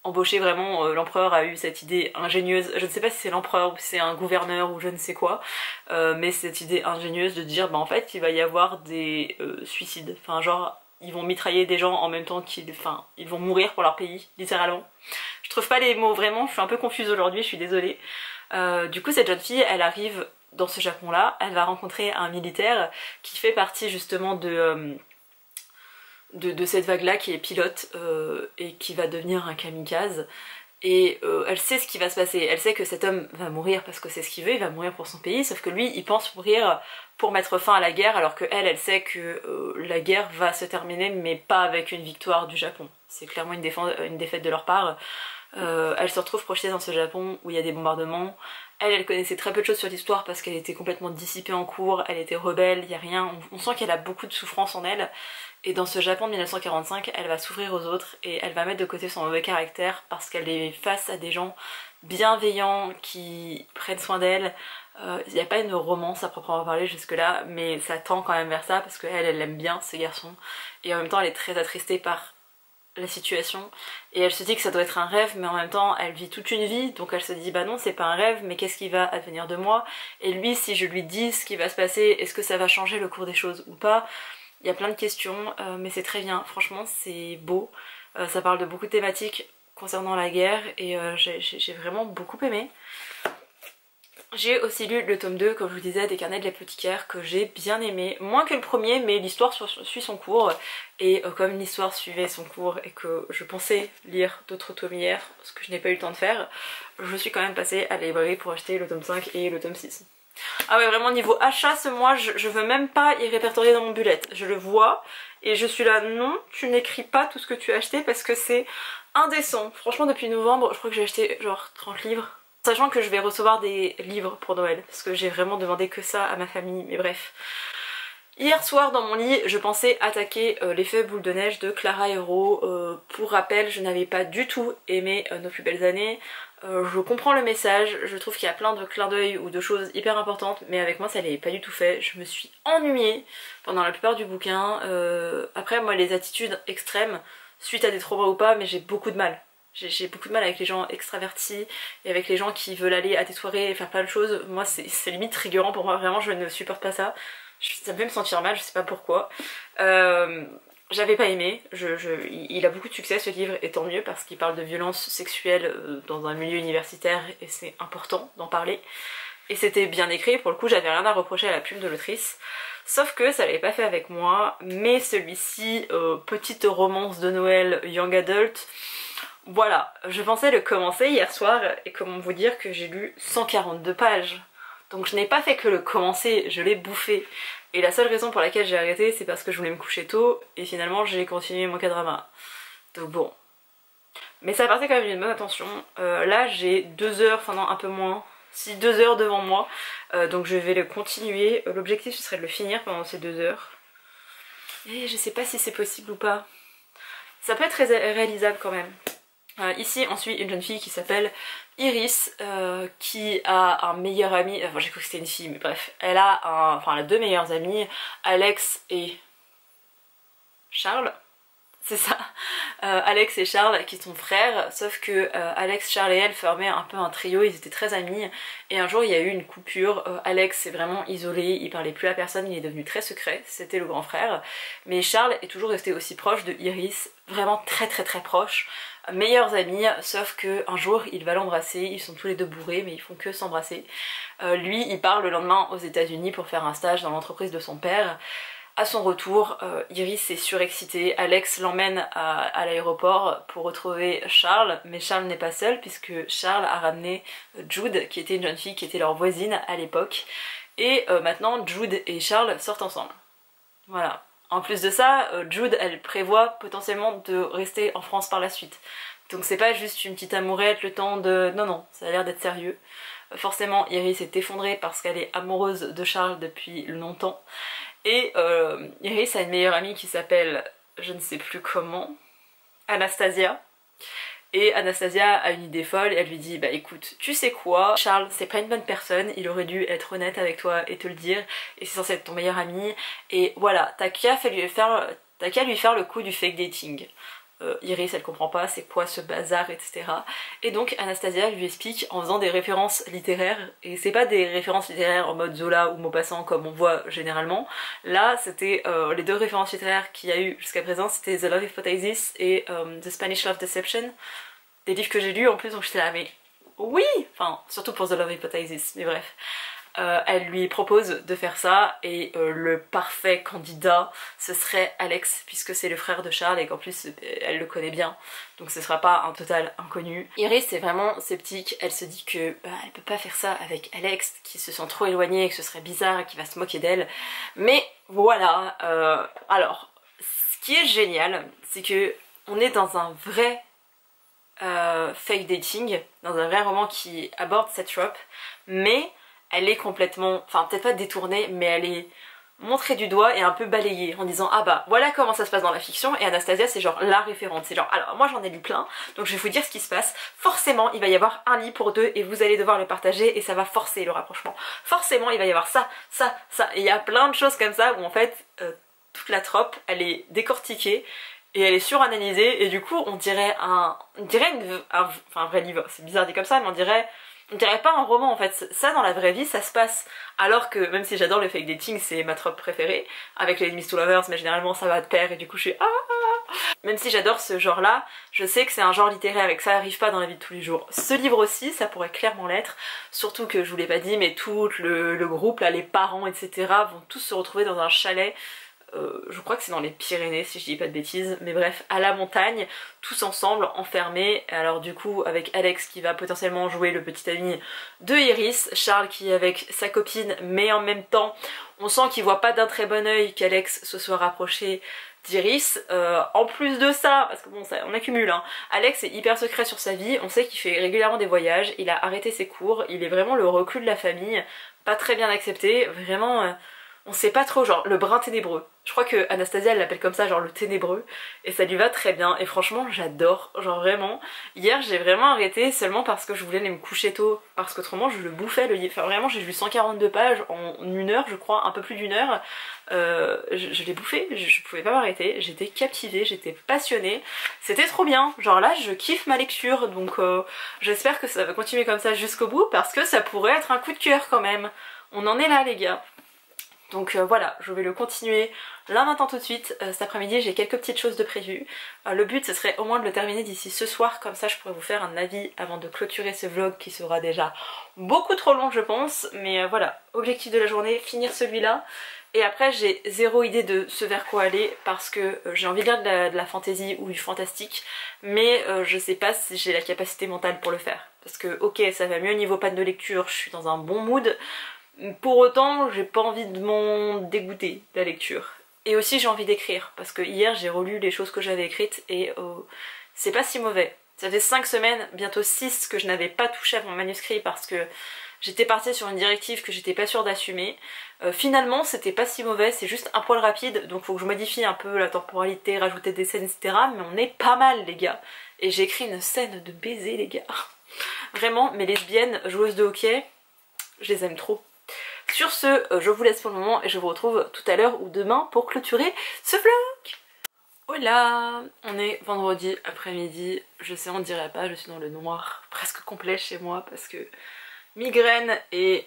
embauchés vraiment, l'empereur a eu cette idée ingénieuse, je ne sais pas si c'est l'empereur ou si c'est un gouverneur ou je ne sais quoi, mais cette idée ingénieuse de dire bah en fait il va y avoir des suicides, enfin genre ils vont mitrailler des gens en même temps ils vont mourir pour leur pays, littéralement. Je trouve pas les mots vraiment, je suis un peu confuse aujourd'hui, je suis désolée. Du coup cette jeune fille elle arrive dans ce Japon là, elle va rencontrer un militaire qui fait partie justement de cette vague là, qui est pilote et qui va devenir un kamikaze. Et elle sait ce qui va se passer, elle sait que cet homme va mourir parce que c'est ce qu'il veut, il va mourir pour son pays, sauf que lui il pense mourir pour mettre fin à la guerre, alors que elle sait que la guerre va se terminer mais pas avec une victoire du Japon. C'est clairement une défaite de leur part. Elle se retrouve projetée dans ce Japon où il y a des bombardements. Elle connaissait très peu de choses sur l'histoire parce qu'elle était complètement dissipée en cours, elle était rebelle, il y a rien, on sent qu'elle a beaucoup de souffrance en elle. Et dans ce Japon de 1945, elle va s'ouvrir aux autres et elle va mettre de côté son mauvais caractère parce qu'elle est face à des gens bienveillants qui prennent soin d'elle. Il n'y a pas une romance à proprement parler jusque là, mais ça tend quand même vers ça parce qu'elle aime bien ce garçon. Et en même temps elle est très attristée par la situation et elle se dit que ça doit être un rêve, mais en même temps elle vit toute une vie, donc elle se dit bah non c'est pas un rêve, mais qu'est-ce qui va advenir de moi, et lui si je lui dis ce qui va se passer, est-ce que ça va changer le cours des choses ou pas. Il y a plein de questions, mais c'est très bien, franchement c'est beau, ça parle de beaucoup de thématiques concernant la guerre et j'ai vraiment beaucoup aimé. J'ai aussi lu le tome 2, comme je vous disais, des Carnets de l'apothicaire, que j'ai bien aimé, moins que le premier, mais l'histoire suit son cours, et comme l'histoire suivait son cours et que je pensais lire d'autres tomes hier, ce que je n'ai pas eu le temps de faire, je suis quand même passée à la librairie pour acheter le tome 5 et le tome 6. Ah ouais, vraiment niveau achat, ce mois, je veux même pas y répertorier dans mon bullet, je le vois, et je suis là, non, tu n'écris pas tout ce que tu as acheté parce que c'est indécent. Franchement, depuis novembre, je crois que j'ai acheté genre 30 livres. Sachant que je vais recevoir des livres pour Noël, parce que j'ai vraiment demandé que ça à ma famille, mais bref. Hier soir dans mon lit, je pensais attaquer l'effet boule de neige de Clara Hero. Pour rappel, je n'avais pas du tout aimé Nos plus belles années. Je comprends le message, je trouve qu'il y a plein de clins d'œil ou de choses hyper importantes, mais avec moi ça l'avait pas du tout fait. Je me suis ennuyée pendant la plupart du bouquin. Après moi les attitudes extrêmes, suite à des traumas ou pas, mais j'ai beaucoup de mal. J'ai beaucoup de mal avec les gens extravertis et avec les gens qui veulent aller à des soirées et faire plein de choses. Moi c'est limite triggerant pour moi, vraiment je ne supporte pas ça. Ça me fait me sentir mal, je sais pas pourquoi. J'avais pas aimé, il a beaucoup de succès ce livre et tant mieux parce qu'il parle de violences sexuelles dans un milieu universitaire et c'est important d'en parler. Et c'était bien écrit, pour le coup j'avais rien à reprocher à la plume de l'autrice. Sauf que ça l'avait pas fait avec moi, mais celui-ci, petite romance de Noël young adult, voilà, je pensais le commencer hier soir et comment vous dire que j'ai lu 142 pages. Donc je n'ai pas fait que le commencer, je l'ai bouffé. Et la seule raison pour laquelle j'ai arrêté, c'est parce que je voulais me coucher tôt et finalement j'ai continué mon K-drama. Donc bon. Mais ça partait quand même d'une bonne attention. Là j'ai 2 heures, enfin non un peu moins, si 2 heures devant moi. Donc je vais le continuer. L'objectif ce serait de le finir pendant ces 2 heures. Et je sais pas si c'est possible ou pas. Ça peut être réalisable quand même. Ici on suit une jeune fille qui s'appelle Iris qui a un meilleur ami, enfin j'ai cru que c'était une fille mais bref, elle a 2 meilleurs amis, Alex et Charles, c'est ça, Alex et Charles qui sont frères, sauf que Alex, Charles et elle formaient un peu un trio, ils étaient très amis et un jour il y a eu une coupure, Alex s'est vraiment isolé, il parlait plus à personne, il est devenu très secret, c'était le grand frère, mais Charles est toujours resté aussi proche de Iris, vraiment très proche, meilleurs amis, sauf que un jour il va l'embrasser, ils sont tous les deux bourrés mais ils font que s'embrasser. Lui il part le lendemain aux États-Unis pour faire un stage dans l'entreprise de son père. À son retour, Iris est surexcitée, Alex l'emmène à l'aéroport pour retrouver Charles, mais Charles n'est pas seul puisque Charles a ramené Jude qui était une jeune fille qui était leur voisine à l'époque et maintenant Jude et Charles sortent ensemble. Voilà. En plus de ça, Jude elle prévoit potentiellement de rester en France par la suite. Donc c'est pas juste une petite amourette le temps de... Non, ça a l'air d'être sérieux. Forcément Iris est effondrée parce qu'elle est amoureuse de Charles depuis longtemps. Et Iris a une meilleure amie qui s'appelle, je ne sais plus comment, Anastasia. Et Anastasia a une idée folle et elle lui dit bah écoute, tu sais quoi, Charles c'est pas une bonne personne, il aurait dû être honnête avec toi et te le dire, et c'est censé être ton meilleur ami, et voilà, t'as qu'à lui faire le coup du fake dating. Iris elle comprend pas c'est quoi ce bazar etc. Et donc Anastasia lui explique en faisant des références littéraires, et c'est pas des références littéraires en mode Zola ou Maupassant comme on voit généralement, là c'était les 2 références littéraires qu'il y a eu jusqu'à présent, c'était The Love Hypothesis et The Spanish Love Deception, des livres que j'ai lus en plus donc j'étais là mais oui, enfin surtout pour The Love Hypothesis mais bref. Elle lui propose de faire ça et le parfait candidat ce serait Alex puisque c'est le frère de Charles et qu'en plus elle le connaît bien donc ce sera pas un total inconnu. Iris est vraiment sceptique, elle se dit que elle peut pas faire ça avec Alex qui se sent trop éloigné et que ce serait bizarre et qu'il va se moquer d'elle, mais voilà. Alors ce qui est génial c'est que on est dans un vrai fake dating, dans un vrai roman qui aborde cette trope, mais elle est complètement, enfin peut-être pas détournée, mais elle est montrée du doigt et un peu balayée en disant ah bah voilà comment ça se passe dans la fiction, et Anastasia c'est genre la référente, c'est genre alors moi j'en ai lu plein donc je vais vous dire ce qui se passe, forcément il va y avoir un lit pour 2 et vous allez devoir le partager et ça va forcer le rapprochement, forcément il va y avoir ça, et il y a plein de choses comme ça où en fait toute la trope elle est décortiquée et elle est suranalysée et du coup on dirait un vrai livre, c'est bizarre dit comme ça mais on dirait pas un roman en fait, ça dans la vraie vie ça se passe, alors que même si j'adore le fake dating c'est ma trope préférée, avec les enemies to lovers mais généralement ça va de pair et du coup je suis Même si j'adore ce genre là, je sais que c'est un genre littéraire et que ça arrive pas dans la vie de tous les jours. Ce livre aussi, ça pourrait clairement l'être, surtout que je vous l'ai pas dit, mais tout le groupe, là, les parents, etc. vont tous se retrouver dans un chalet. Je crois que c'est dans les Pyrénées si je dis pas de bêtises, mais bref, à la montagne, tous ensemble, enfermés. Alors du coup avec Alex qui va potentiellement jouer le petit ami de Iris, Charles qui est avec sa copine, mais en même temps on sent qu'il voit pas d'un très bon oeil qu'Alex se soit rapproché d'Iris. En plus de ça, parce que bon ça, on accumule hein, Alex est hyper secret sur sa vie, on sait qu'il fait régulièrement des voyages, il a arrêté ses cours, il est vraiment le reclus de la famille, pas très bien accepté, vraiment... on sait pas trop, genre le brin ténébreux. Je crois que Anastasia elle l'appelle comme ça, genre le ténébreux, et ça lui va très bien, et franchement j'adore, genre vraiment. Hier j'ai vraiment arrêté seulement parce que je voulais aller me coucher tôt, parce qu'autrement je le bouffais le livre. Enfin vraiment j'ai lu 142 pages en 1 heure je crois, un peu plus d'1 heure. Je l'ai bouffé, je pouvais pas m'arrêter, j'étais captivée, j'étais passionnée, c'était trop bien. Genre là je kiffe ma lecture, donc j'espère que ça va continuer comme ça jusqu'au bout, parce que ça pourrait être un coup de cœur quand même. On en est là les gars. Donc voilà, je vais le continuer là maintenant tout de suite. Cet après-midi j'ai quelques petites choses de prévues. Le but ce serait au moins de le terminer d'ici ce soir, comme ça je pourrais vous faire un avis avant de clôturer ce vlog qui sera déjà beaucoup trop long je pense. Mais voilà, objectif de la journée, finir celui-là. Et après j'ai zéro idée de ce vers quoi aller, parce que j'ai envie de lire de la fantasy ou du fantastique, mais je sais pas si j'ai la capacité mentale pour le faire. Parce que ok ça va mieux au niveau panne de lecture, je suis dans un bon mood. Pour autant, j'ai pas envie de m'en dégoûter de la lecture. Et aussi j'ai envie d'écrire, parce que hier j'ai relu les choses que j'avais écrites et c'est pas si mauvais. Ça fait 5 semaines, bientôt 6 que je n'avais pas touché à mon manuscrit parce que j'étais partie sur une directive que j'étais pas sûre d'assumer. Finalement c'était pas si mauvais, c'est juste un poil rapide, donc faut que je modifie un peu la temporalité, rajouter des scènes etc. Mais on est pas mal les gars. Et j'ai écrit une scène de baiser les gars. Vraiment, mes lesbiennes joueuses de hockey, je les aime trop. Sur ce, je vous laisse pour le moment et je vous retrouve tout à l'heure ou demain pour clôturer ce vlog. Hola, on est vendredi après-midi, je sais on dirait pas, je suis dans le noir presque complet chez moi parce que migraine et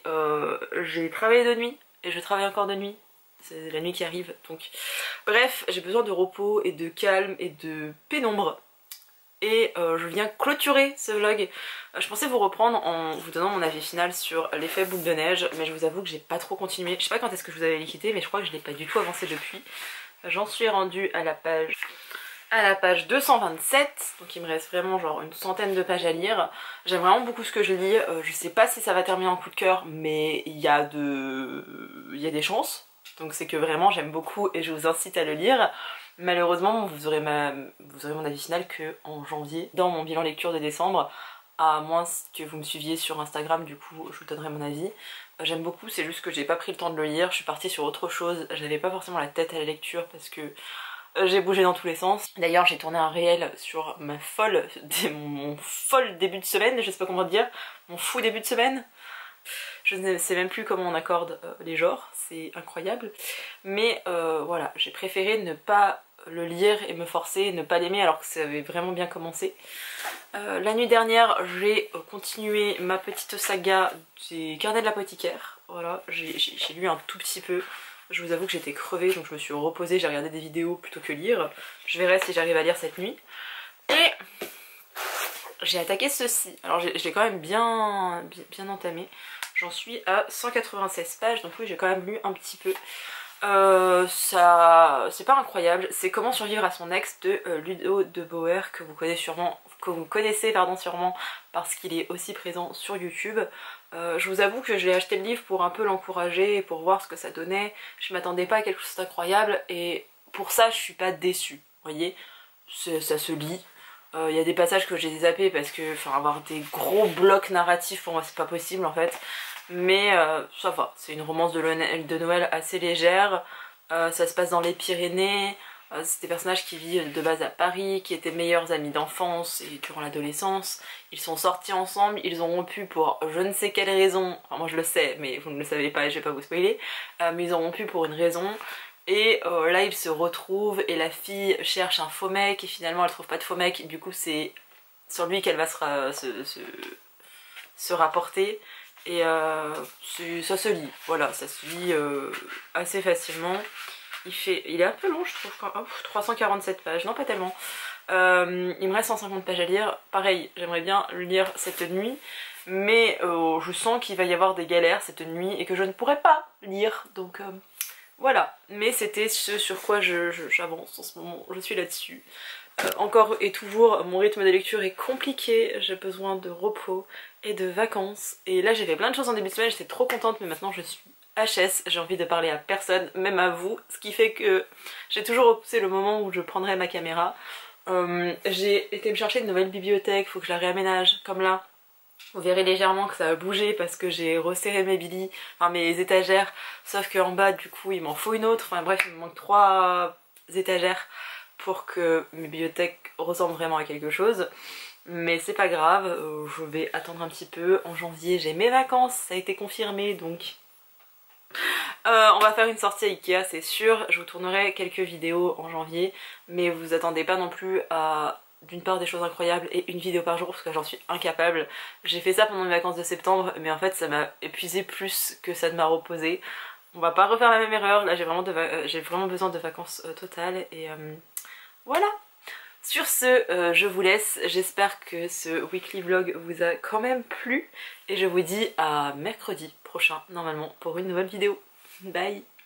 j'ai travaillé de nuit et je travaille encore de nuit. C'est la nuit qui arrive donc bref, j'ai besoin de repos et de calme et de pénombre. Et je viens clôturer ce vlog. Je pensais vous reprendre en vous donnant mon avis final sur l'effet boule de neige, mais je vous avoue que j'ai pas trop continué. Je sais pas quand est-ce que je vous avais les quitté, mais je crois que je l'ai pas du tout avancé depuis. J'en suis rendue à la page 227, donc il me reste vraiment genre une centaine de pages à lire. J'aime vraiment beaucoup ce que je lis, je sais pas si ça va terminer en coup de cœur, mais il y a des chances. Donc c'est que vraiment j'aime beaucoup et je vous incite à le lire. Malheureusement vous aurez mon avis final que en janvier, dans mon bilan lecture de décembre, à moins que vous me suiviez sur Instagram, du coup je vous donnerai mon avis. J'aime beaucoup, c'est juste que j'ai pas pris le temps de le lire, je suis partie sur autre chose, j'avais pas forcément la tête à la lecture parce que j'ai bougé dans tous les sens. D'ailleurs j'ai tourné un réel sur mon folle début de semaine, je sais pas comment dire, mon fou début de semaine. Je ne sais même plus comment on accorde les genres, c'est incroyable. Mais voilà, j'ai préféré ne pas le lire et me forcer, ne pas l'aimer alors que ça avait vraiment bien commencé. La nuit dernière, j'ai continué ma petite saga des carnets de l'apothicaire. Voilà, j'ai lu un tout petit peu. Je vous avoue que j'étais crevée, donc je me suis reposée, j'ai regardé des vidéos plutôt que lire. Je verrai si j'arrive à lire cette nuit. Et j'ai attaqué ceci. Alors je l'ai quand même bien entamé. J'en suis à 196 pages, donc oui j'ai quand même lu un petit peu. Ça, c'est pas incroyable. C'est Comment survivre à son ex de Ludo de Bauer, que vous connaissez sûrement parce qu'il est aussi présent sur YouTube. Je vous avoue que j'ai acheté le livre pour un peu l'encourager et pour voir ce que ça donnait. Je m'attendais pas à quelque chose d'incroyable et pour ça je suis pas déçue. Vous voyez, ça se lit. Il y a des passages que j'ai zappés parce que avoir des gros blocs narratifs pour moi c'est pas possible en fait. Mais ça va, c'est une romance de Noël assez légère. Ça se passe dans les Pyrénées. C'est des personnages qui vivent de base à Paris, qui étaient meilleurs amis d'enfance et durant l'adolescence. Ils sont sortis ensemble, ils ont rompu pour je ne sais quelle raison. Enfin moi je le sais mais vous ne le savez pas et je vais pas vous spoiler. Mais ils ont rompu pour une raison. Et là ils se retrouvent et la fille cherche un faux mec et finalement elle trouve pas de faux mec. Du coup c'est sur lui qu'elle va se rapporter. Et ça se lit, voilà, ça se lit assez facilement. Il est un peu long je trouve, oh, 347 pages, non pas tellement. Il me reste 150 pages à lire, pareil j'aimerais bien le lire cette nuit, mais je sens qu'il va y avoir des galères cette nuit et que je ne pourrai pas lire, donc voilà. Mais c'était ce sur quoi j'avance en ce moment, je suis là-dessus. Encore et toujours, mon rythme de lecture est compliqué, j'ai besoin de repos et de vacances. Et là j'ai fait plein de choses en début de semaine, j'étais trop contente, mais maintenant je suis HS, j'ai envie de parler à personne, même à vous. Ce qui fait que j'ai toujours repoussé le moment où je prendrai ma caméra. J'ai été me chercher une nouvelle bibliothèque, faut que je la réaménage, comme là. Vous verrez légèrement que ça a bougé parce que j'ai resserré mes billes, enfin mes étagères, sauf qu'en bas du coup il m'en faut une autre, enfin bref il me manque 3 étagères pour que mes bibliothèques ressemblent vraiment à quelque chose. Mais c'est pas grave, je vais attendre un petit peu. En janvier j'ai mes vacances, ça a été confirmé donc... on va faire une sortie à Ikea c'est sûr, je vous tournerai quelques vidéos en janvier, mais vous attendez pas non plus à d'une part des choses incroyables et une vidéo par jour parce que j'en suis incapable. J'ai fait ça pendant mes vacances de septembre mais en fait ça m'a épuisé plus que ça ne m'a reposé. On va pas refaire la même erreur, là j'ai vraiment besoin de vacances totales et voilà. Sur ce, je vous laisse, j'espère que ce weekly vlog vous a quand même plu et je vous dis à mercredi prochain normalement pour une nouvelle vidéo. Bye!